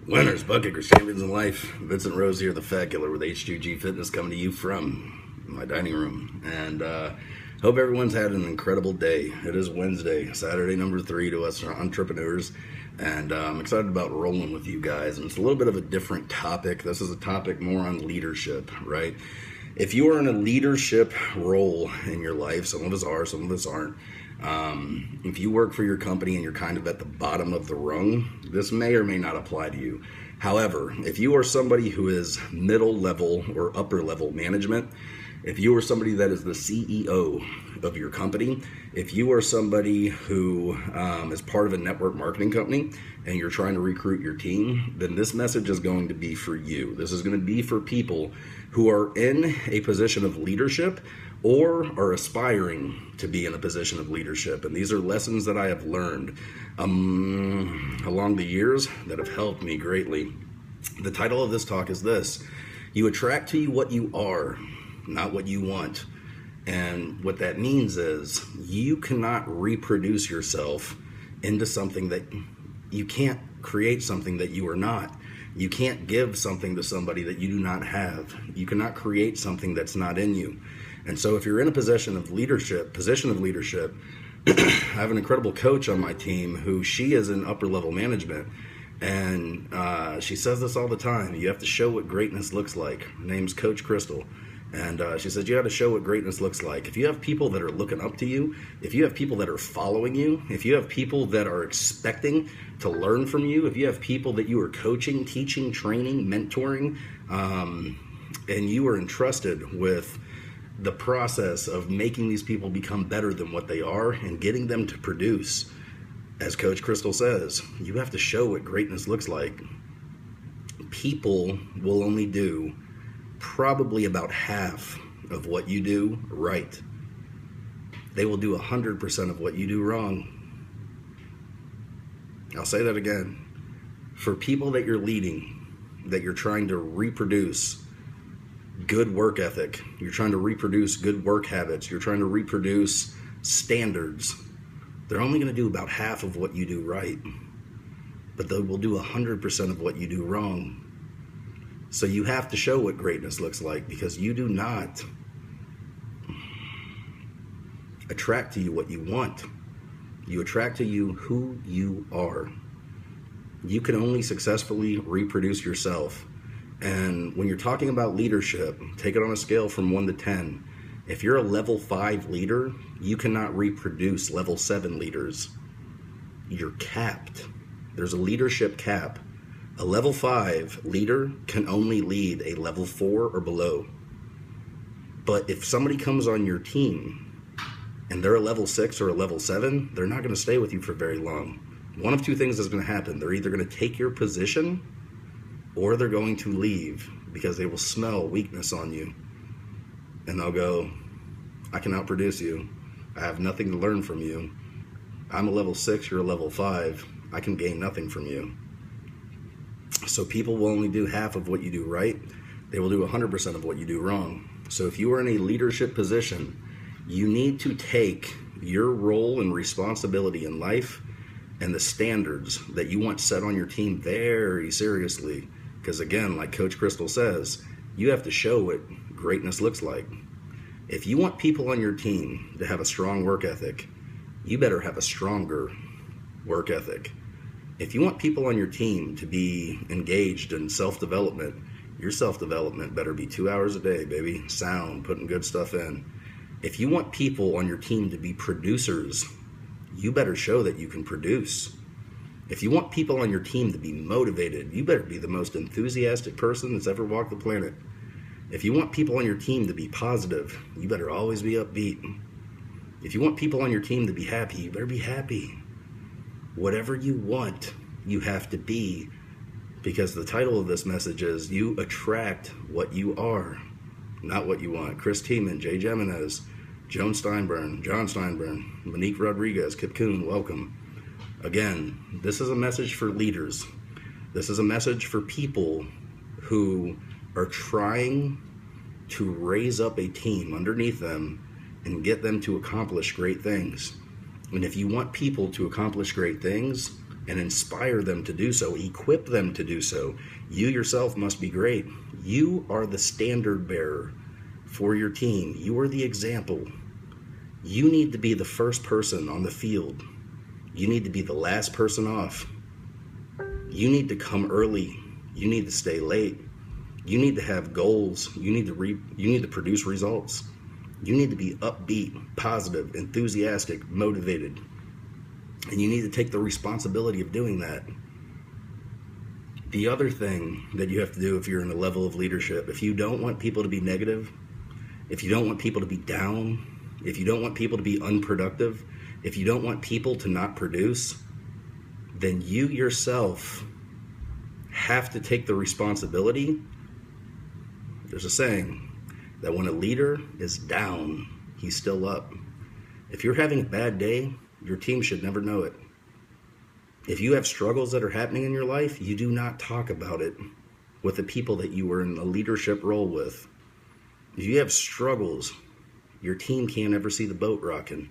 Winners, butt kickers, champions in life. Vincent Rose here, the Fat Killer with H2G Fitness, coming to you from my dining room. And hope everyone's had an incredible day. It is Wednesday, Saturday number 3 to us entrepreneurs. And I'm excited about rolling with you guys. And it's a little bit of a different topic. This is a topic more on leadership, right? If you are in a leadership role in your life, some of us are, some of us aren't. If you work for your company and you're kind of at the bottom of the rung, this may or may not apply to you. However, if you are somebody who is middle level or upper level management, if you are somebody that is the CEO of your company, if you are somebody who is part of a network marketing company and you're trying to recruit your team, then this message is going to be for you. This is going to be for people who are in a position of leadership or are aspiring to be in a position of leadership. And these are lessons that I have learned along the years that have helped me greatly. The title of this talk is this: you attract to you what you are, not what you want. And what that means is you cannot reproduce yourself into something that you can't create, something that you are not. You can't give something to somebody that you do not have. You cannot create something that's not in you. And so if you're in a position of leadership, I have an incredible coach on my team who she is in upper level management. And she says this all the time: you have to show what greatness looks like. Her name's Coach Crystal. And she says you got to show what greatness looks like. If you have people that are looking up to you, if you have people that are following you, if you have people that are expecting to learn from you, if you have people that you are coaching, teaching, training, mentoring, and you are entrusted with the process of making these people become better than what they are and getting them to produce, as Coach Crystal says, you have to show what greatness looks like. People will only do probably about half of what you do right. They will do 100% of what you do wrong. I'll say that again. For people that you're leading, that you're trying to reproduce good work ethic, you're trying to reproduce good work habits, you're trying to reproduce standards, they're only going to do about half of what you do right, but they will do 100% of what you do wrong. So you have to show what greatness looks like, because you do not attract to you what you want. You attract to you who you are. You can only successfully reproduce yourself. And when you're talking about leadership, take it on a scale from 1 to 10. If you're a level 5 leader, you cannot reproduce level 7 leaders. You're capped. There's a leadership cap. A level 5 leader can only lead a level 4 or below. But if somebody comes on your team and they're a level 6 or a level 7, they're not going to stay with you for very long. One of two things is going to happen. They're either going to take your position or they're going to leave, because they will smell weakness on you. And they'll go, I can outproduce you. I have nothing to learn from you. I'm a level 6, you're a level 5. I can gain nothing from you. So people will only do half of what you do right. They will do 100% of what you do wrong. So if you are in a leadership position, you need to take your role and responsibility in life and the standards that you want set on your team very seriously. Because again, like Coach Crystal says, you have to show what greatness looks like. If you want people on your team to have a strong work ethic, you better have a stronger work ethic. If you want people on your team to be engaged in self-development, your self-development better be 2 hours a day, baby. Sound, putting good stuff in. If you want people on your team to be producers, you better show that you can produce. If you want people on your team to be motivated, you better be the most enthusiastic person that's ever walked the planet. If you want people on your team to be positive, you better always be upbeat. If you want people on your team to be happy, you better be happy. Whatever you want, you have to be, because the title of this message is you attract what you are, not what you want. Chris Tiemann, Jay Jimenez, John Steinburn, Monique Rodriguez, Kip Kuhn, welcome. Again, this is a message for leaders. This is a message for people who are trying to raise up a team underneath them and get them to accomplish great things. And if you want people to accomplish great things, and inspire them to do so, equip them to do so. You yourself must be great. You are the standard bearer for your team. You are the example. You need to be the first person on the field. You need to be the last person off. You need to come early. You need to stay late. You need to have goals. You need to produce results. You need to be upbeat, positive, enthusiastic, motivated. And you need to take the responsibility of doing that. The other thing that you have to do if you're in a level of leadership, if you don't want people to be negative, if you don't want people to be down, if you don't want people to be unproductive, if you don't want people to not produce, then you yourself have to take the responsibility. There's a saying that when a leader is down, he's still up. If you're having a bad day, your team should never know it. If you have struggles that are happening in your life, you do not talk about it with the people that you were in a leadership role with. If you have struggles, your team can't ever see the boat rocking.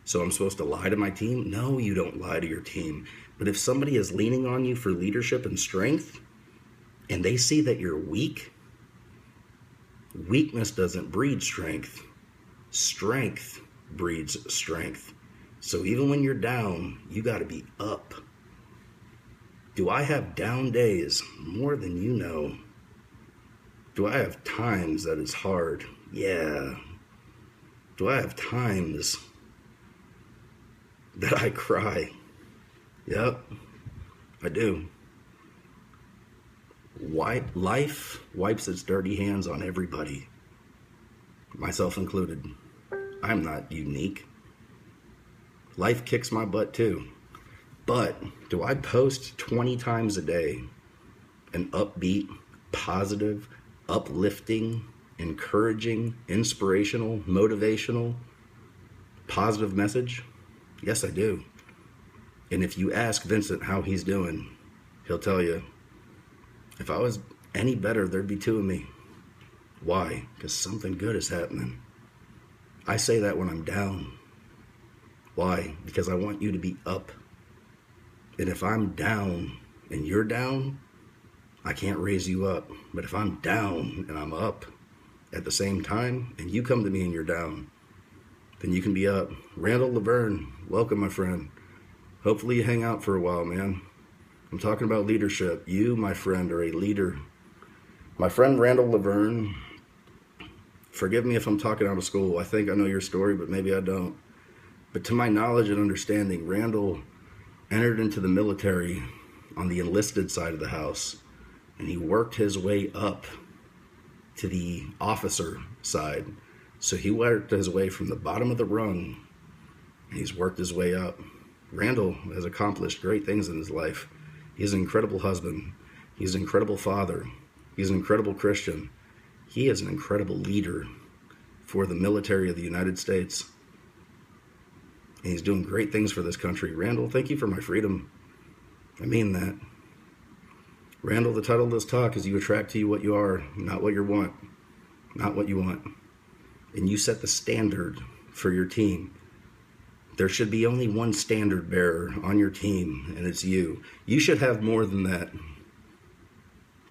So I'm supposed to lie to my team? No, you don't lie to your team. But if somebody is leaning on you for leadership and strength, and they see that you're weak, weakness doesn't breed strength. Strength breeds strength. So even when you're down, you got to be up. Do I have down days? More than you know. Do I have times that is hard? Yeah. Do I have times that I cry? Yep, I do. Life wipes its dirty hands on everybody, myself included. I'm not unique. Life kicks my butt too. But do I post 20 times a day an upbeat, positive, uplifting, encouraging, inspirational, motivational, positive message? Yes, I do. And if you ask Vincent how he's doing, he'll tell you, if I was any better, there'd be two of me. Why? Because something good is happening. I say that when I'm down. Why? Because I want you to be up. And if I'm down and you're down, I can't raise you up. But if I'm down and I'm up at the same time, and you come to me and you're down, then you can be up. Randall Laverne, welcome, my friend. Hopefully you hang out for a while, man. I'm talking about leadership. You, my friend, are a leader. My friend Randall Laverne, forgive me if I'm talking out of school. I think I know your story, but maybe I don't. But to my knowledge and understanding, Randall entered into the military on the enlisted side of the house, and he worked his way up to the officer side. So he worked his way from the bottom of the rung, and he's worked his way up. Randall has accomplished great things in his life. He's an incredible husband. He's an incredible father. He's an incredible Christian. He is an incredible leader for the military of the United States. And he's doing great things for this country. Randall, thank you for my freedom. I mean that. Randall, the title of this talk is You Attract to You What You Are, not what you want. Not what you want. And you set the standard for your team. There should be only one standard bearer on your team, and it's you. You should have more than that.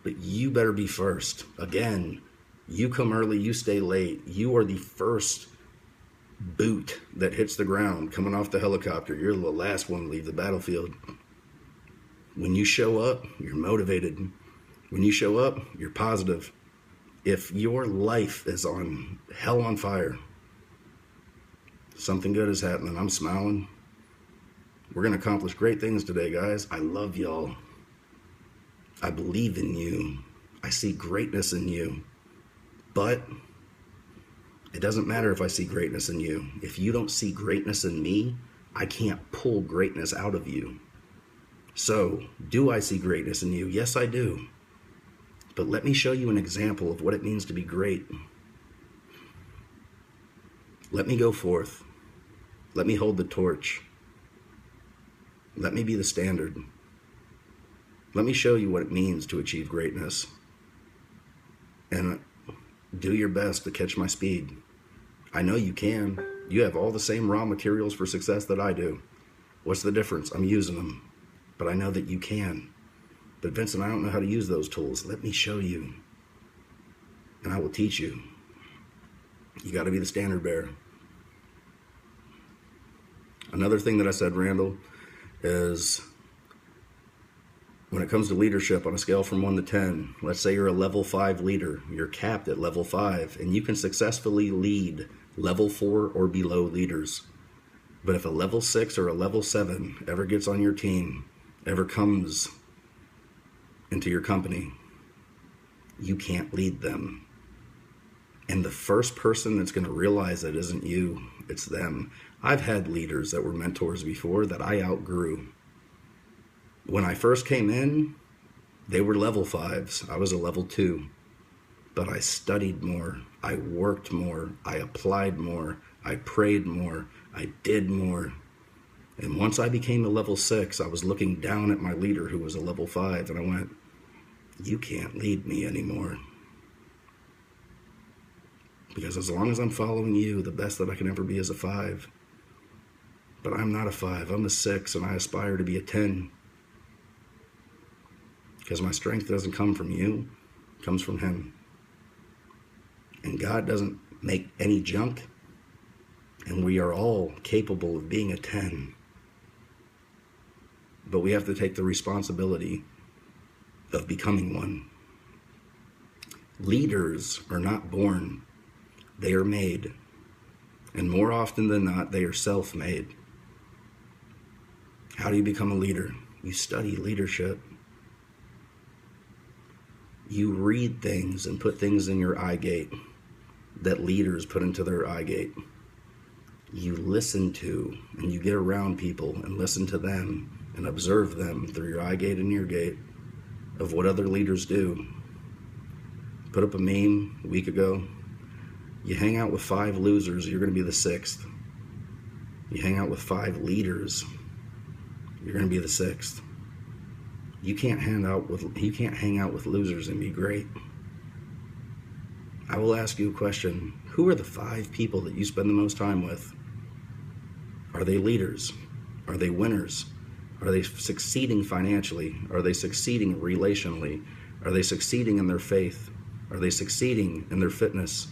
But you better be first. Again, you come early, you stay late. You are the first boot that hits the ground coming off the helicopter. You're the last one to leave the battlefield. When you show up, you're motivated. When you show up, you're positive. If your life is on hell on fire, something good is happening. I'm smiling. We're going to accomplish great things today, guys. I love y'all. I believe in you. I see greatness in you. But it doesn't matter if I see greatness in you. If you don't see greatness in me, I can't pull greatness out of you. So, do I see greatness in you? Yes, I do. But let me show you an example of what it means to be great. Let me go forth. Let me hold the torch. Let me be the standard. Let me show you what it means to achieve greatness. And do your best to catch my speed. I know you can. You have all the same raw materials for success that I do. What's the difference? I'm using them. but I know that you can. But Vincent, I don't know how to use those tools. Let me show you, and I will teach you. You got to be the standard bearer. Another thing that I said, Randall, is when it comes to leadership on a scale from 1 to 10, let's say you're a level 5 leader, you're capped at level 5, and you can successfully lead level 4 or below leaders. But if a level 6 or a level 7 ever gets on your team, ever comes into your company, you can't lead them. And the first person that's going to realize it isn't you, it's them. I've had leaders that were mentors before that I outgrew. When I first came in, they were level 5s. I was a level 2. But I studied more. I worked more. I applied more. I prayed more. I did more. And once I became a level 6, I was looking down at my leader who was a level 5, and I went, you can't lead me anymore. Because as long as I'm following you, the best that I can ever be is a 5. But I'm not a 5. I'm a 6, and I aspire to be a 10. Because my strength doesn't come from you, it comes from Him. And God doesn't make any junk, and we are all capable of being a 10. But we have to take the responsibility of becoming one. Leaders are not born, they are made. And more often than not, they are self-made. How do you become a leader? You study leadership. You read things and put things in your eye gate that leaders put into their eye gate. You listen to and you get around people and listen to them and observe them through your eye gate and ear gate of what other leaders do. Put up a meme a week ago. You hang out with 5 losers, you're going to be the 6th. You hang out with 5 leaders, you're going to be the 6th. You can't hang out with losers and be great. I will ask you a question. Who are the 5 people that you spend the most time with? Are they leaders? Are they winners? Are they succeeding financially? Are they succeeding relationally? Are they succeeding in their faith? Are they succeeding in their fitness?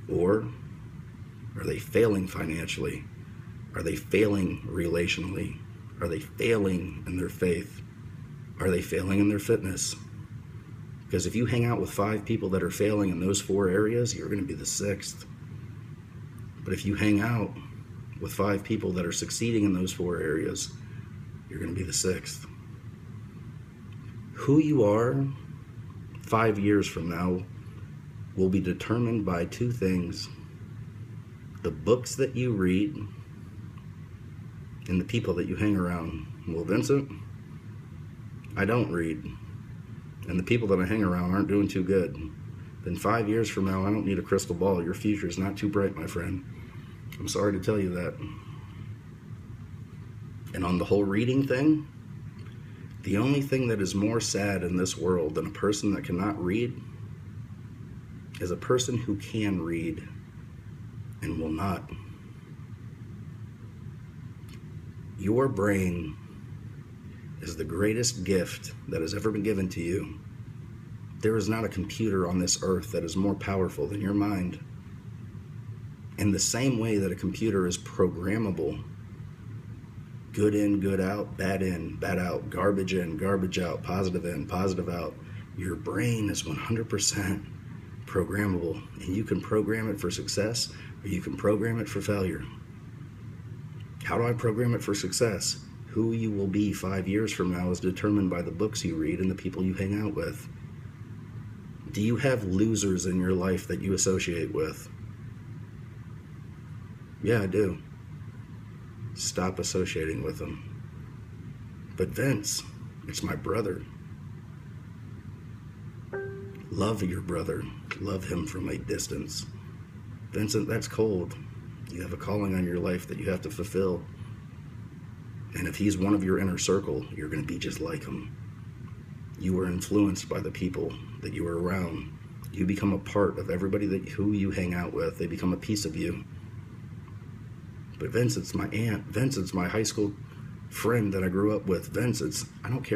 Or are they failing financially? Are they failing relationally? Are they failing in their faith? Are they failing in their fitness? Because if you hang out with 5 people that are failing in those 4 areas, you're going to be the 6th. But if you hang out with 5 people that are succeeding in those 4 areas, you're going to be the 6th. Who you are 5 years from now will be determined by 2 things: the books that you read and the people that you hang around. Well, Vincent, I don't read, and the people that I hang around aren't doing too good. Then 5 years from now, I don't need a crystal ball. Your future is not too bright, my friend. I'm sorry to tell you that. And on the whole reading thing, the only thing that is more sad in this world than a person that cannot read is a person who can read and will not. Your brain is the greatest gift that has ever been given to you. There is not a computer on this earth that is more powerful than your mind. In the same way that a computer is programmable, good in, good out, bad in, bad out, garbage in, garbage out, positive in, positive out, your brain is 100% programmable, and you can program it for success or you can program it for failure. How do I program it for success? Who you will be 5 years from now is determined by the books you read and the people you hang out with. Do you have losers in your life that you associate with? Yeah, I do. Stop associating with them. But Vince, it's my brother. Love your brother. Love him from a distance. Vincent, that's cold. You have a calling on your life that you have to fulfill. And if he's one of your inner circle, you're going to be just like him. You are influenced by the people that you are around. You become a part of everybody who you hang out with. They become a piece of you. But Vincent's my aunt. Vincent's my high school friend that I grew up with, Vince, I don't care